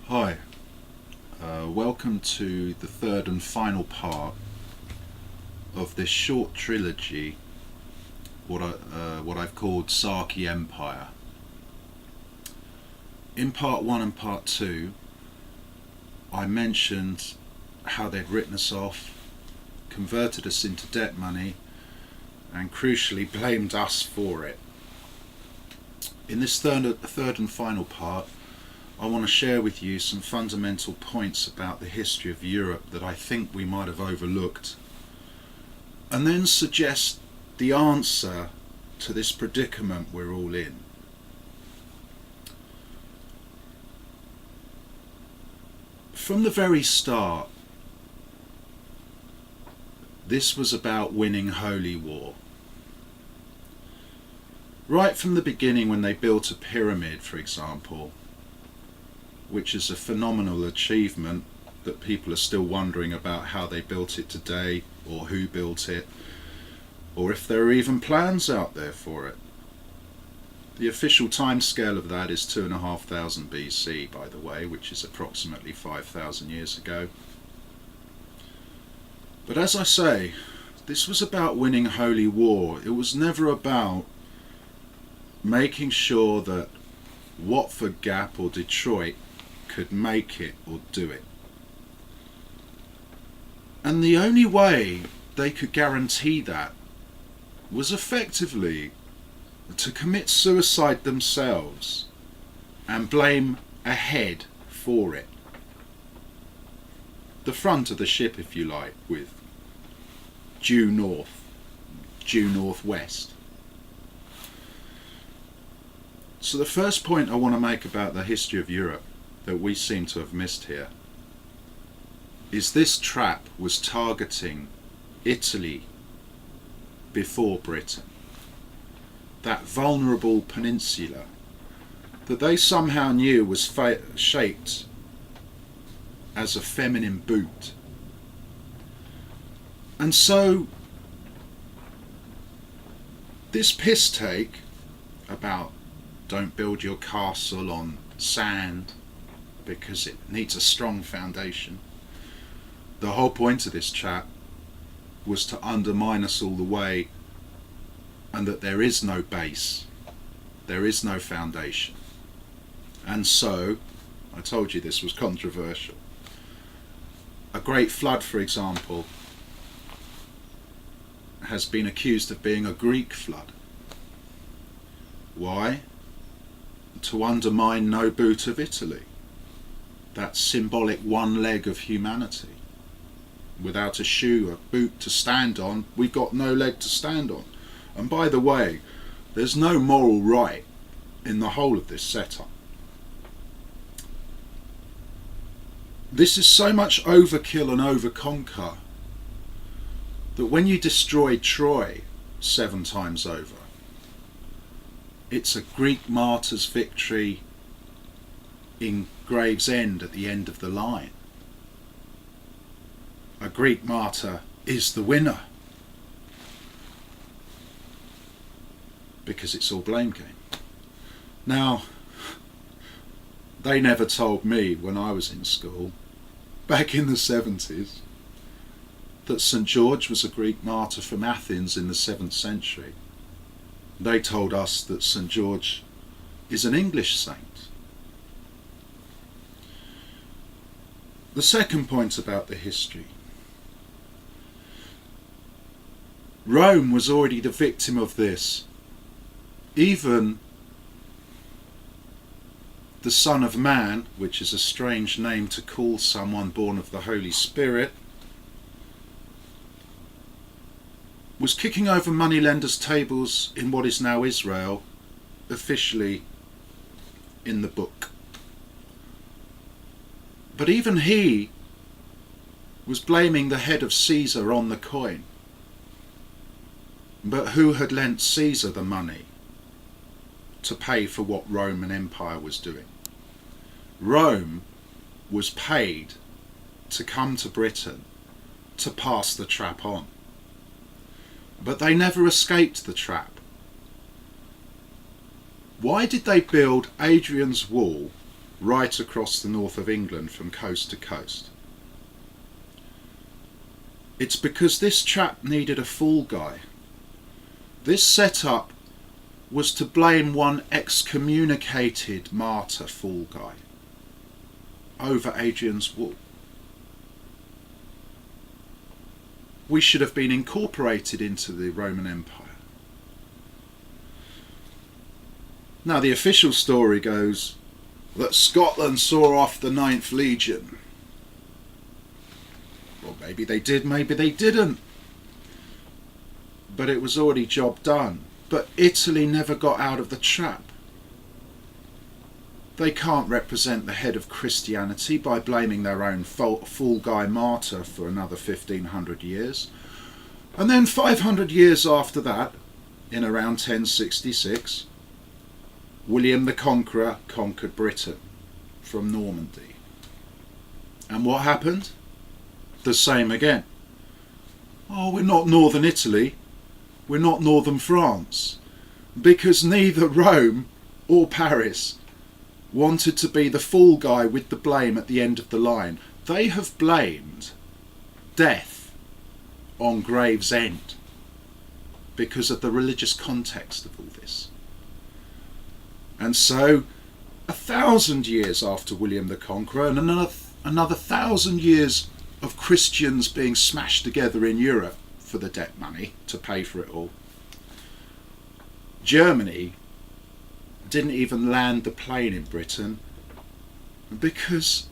Hi, welcome to the third and final part of this short trilogy, what I've called Saki Empire. In part one and part two, I mentioned how they'd written us off, converted us into debt money, and crucially blamed us for it. In this third and final part, I want to share with you some fundamental points about the history of Europe that I think we might have overlooked, and then suggest the answer to this predicament we're all in. From the very start, this was about winning holy war. Right from the beginning, when they built a pyramid, for example, which is a phenomenal achievement that people are still wondering about how they built it today, or who built it, or if there are even plans out there for it. The official timescale of that is 2,500 BC, by the way, which is approximately 5,000 years ago. But as I say, this was about winning holy war. It was never about making sure that Watford Gap or Detroit could make it or do it. And the only way they could guarantee that was effectively to commit suicide themselves and blame a head for it. The front of the ship, if you like, with due north, due northwest. So the first point I want to make about the history of Europe that we seem to have missed here is this trap was targeting Italy before Britain. That vulnerable peninsula that they somehow knew was shaped as a feminine boot. And so this piss take about don't build your castle on sand because it needs a strong foundation. The whole point of this chat was to undermine us all the way, and that there is no base, there is no foundation. And so, I told you this was controversial. A great flood, for example, has been accused of being a Greek flood. Why? To undermine no boot of Italy. That symbolic one leg of humanity. Without a shoe, a boot to stand on, we've got no leg to stand on. And by the way, there's no moral right in the whole of this setup. This is so much overkill and overconquer that when you destroy Troy 7 times over, it's a Greek martyr's victory in Gravesend at the end of the line. A Greek martyr is the winner because it's all blame game. Now, they never told me when I was in school, back in the 70s, that St. George was a Greek martyr from Athens in the 7th century. They told us that St. George is an English saint. The second point about the history. Rome was already the victim of this. Even the Son of Man, which is a strange name to call someone born of the Holy Spirit, was kicking over moneylenders' tables in what is now Israel, officially in the book. But even he was blaming the head of Caesar on the coin. But who had lent Caesar the money to pay for what Roman Empire was doing? Rome was paid to come to Britain to pass the trap on. But they never escaped the trap. Why did they build Hadrian's Wall right across the north of England from coast to coast. It's because this chap needed a fall guy. This setup was to blame one excommunicated martyr fall guy over Adrian's Wall. We should have been incorporated into the Roman Empire. Now, the official story goes that Scotland saw off the 9th Legion. Well, maybe they did, maybe they didn't. But it was already job done. But Italy never got out of the trap. They can't represent the head of Christianity by blaming their own fool guy martyr for another 1500 years. And then 500 years after that, in around 1066, William the Conqueror conquered Britain from Normandy. And what happened? The same again. Oh, we're not northern Italy. We're not northern France. Because neither Rome or Paris wanted to be the fool guy with the blame at the end of the line. They have blamed death on Gravesend because of the religious context of all this. And so, 1,000 years after William the Conqueror, and another 1,000 years of Christians being smashed together in Europe for the debt money to pay for it all, Germany didn't even land the plane in Britain because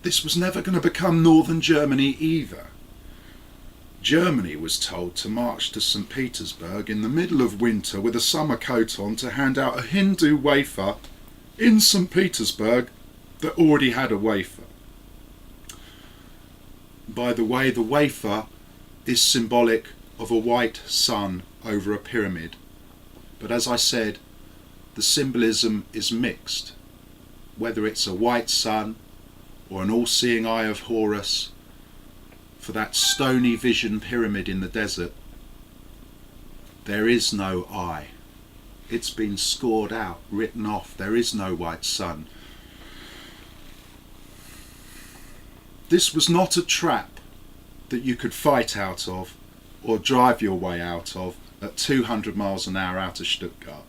this was never going to become Northern Germany either. Germany was told to march to St. Petersburg in the middle of winter with a summer coat on to hand out a Hindu wafer in St. Petersburg that already had a wafer. By the way, the wafer is symbolic of a white sun over a pyramid. But as I said, the symbolism is mixed. Whether it's a white sun or an all-seeing eye of Horus, for that stony vision pyramid in the desert, there is no eye. It's been scored out, written off. There is no white sun. This was not a trap that you could fight out of or drive your way out of at 200 miles an hour out of Stuttgart.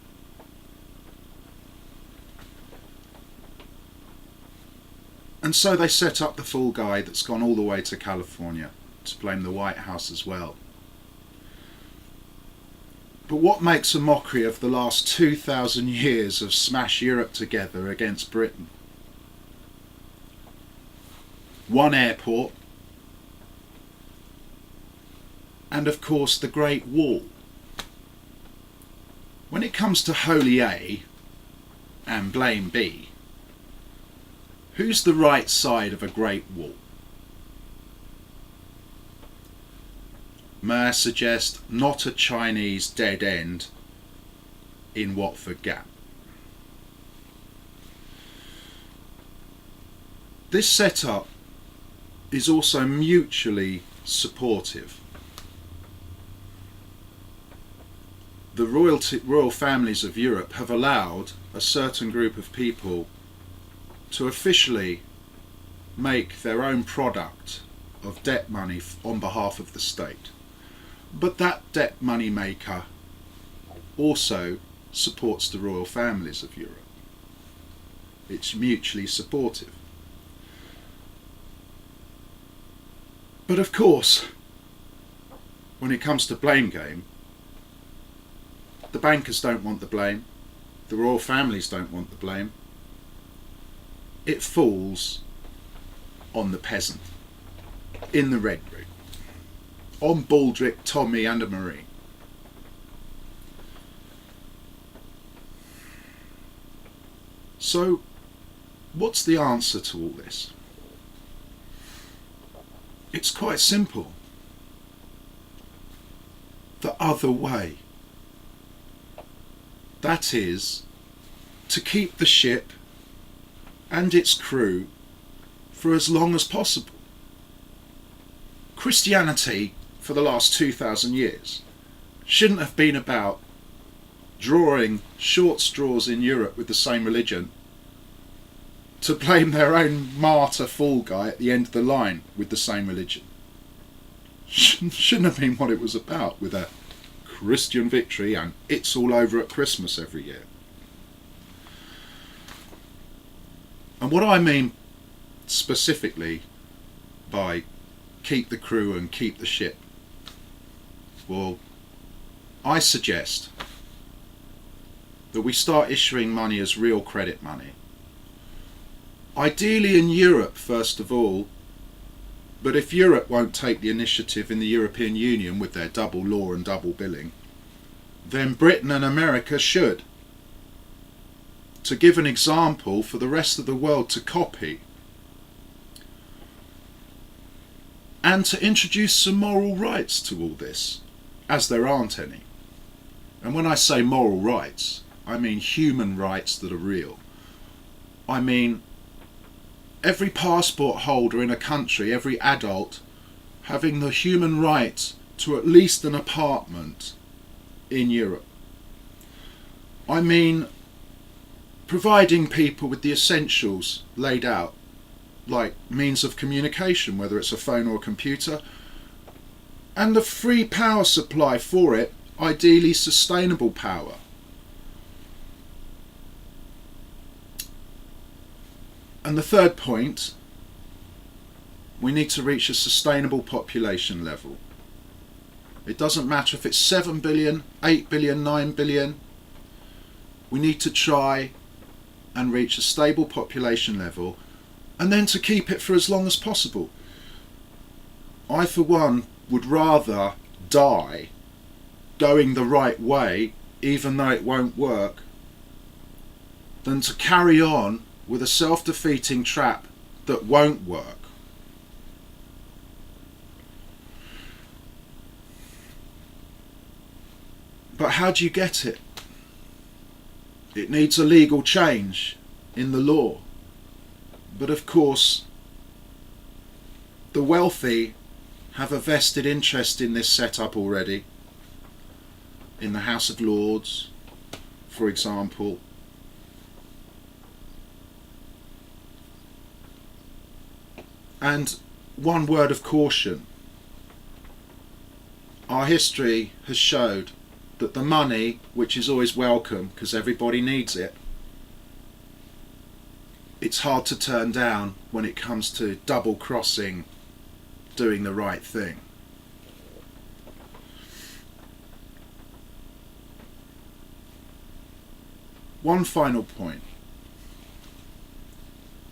And so they set up the fool guy that's gone all the way to California to blame the White House as well. But what makes a mockery of the last 2,000 years of smash Europe together against Britain? One airport, and of course the Great Wall. When it comes to Holy A and Blame B, who's the right side of a Great Wall? May I suggest not a Chinese dead end in Watford Gap. This setup is also mutually supportive. The royal families of Europe have allowed a certain group of people to officially make their own product of debt money on behalf of the state. But that debt money maker also supports the royal families of Europe. It's mutually supportive. But of course, when it comes to blame game, the bankers don't want the blame, the royal families don't want the blame. It falls on the peasant in the Red Route, on Baldric, Tommy and Marie. So, what's the answer to all this? It's quite simple. The other way. That is, to keep the ship and its crew for as long as possible. Christianity, for the last 2,000 years, shouldn't have been about drawing short straws in Europe with the same religion to blame their own martyr fall guy at the end of the line with the same religion. Shouldn't have been what it was about, with a Christian victory and it's all over at Christmas every year. And what I mean specifically by keep the crew and keep the ship, well, I suggest that we start issuing money as real credit money. Ideally in Europe first of all, but if Europe won't take the initiative in the European Union with their double law and double billing, then Britain and America should. To give an example for the rest of the world to copy. And to introduce some moral rights to all this, as there aren't any. And when I say moral rights, I mean human rights that are real. I mean every passport holder in a country, every adult, having the human right to at least an apartment in Europe. I mean providing people with the essentials laid out, like means of communication, whether it's a phone or a computer, and the free power supply for it, ideally sustainable power. And the third point, we need to reach a sustainable population level. It doesn't matter if it's 7 billion, 8 billion, 9 billion. We need to try and reach a stable population level, and then to keep it for as long as possible. I, for one, would rather die going the right way, even though it won't work, than to carry on with a self-defeating trap that won't work. But how do you get it? It needs a legal change in the law. But of course, the wealthy have a vested interest in this setup already. In the House of Lords, for example. And one word of caution. Our history has showed that the money, which is always welcome because everybody needs it, it's hard to turn down when it comes to double crossing, doing the right thing. One final point.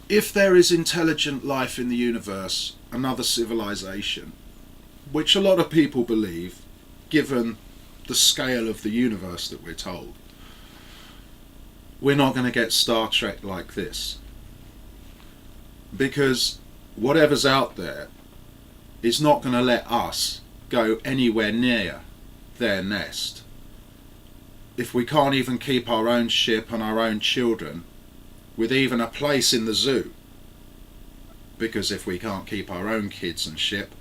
If there is intelligent life in the universe, another civilization, which a lot of people believe, given the scale of the universe that we're told, we're not going to get Star Trek like this. Because whatever's out there is not going to let us go anywhere near their nest. If we can't even keep our own ship and our own children with even a place in the zoo, because if we can't keep our own kids and ship,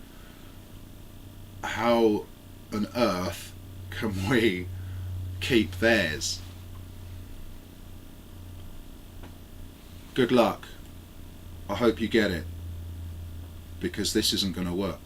how on earth can we keep theirs? Good luck. I hope you get it, because this isn't going to work.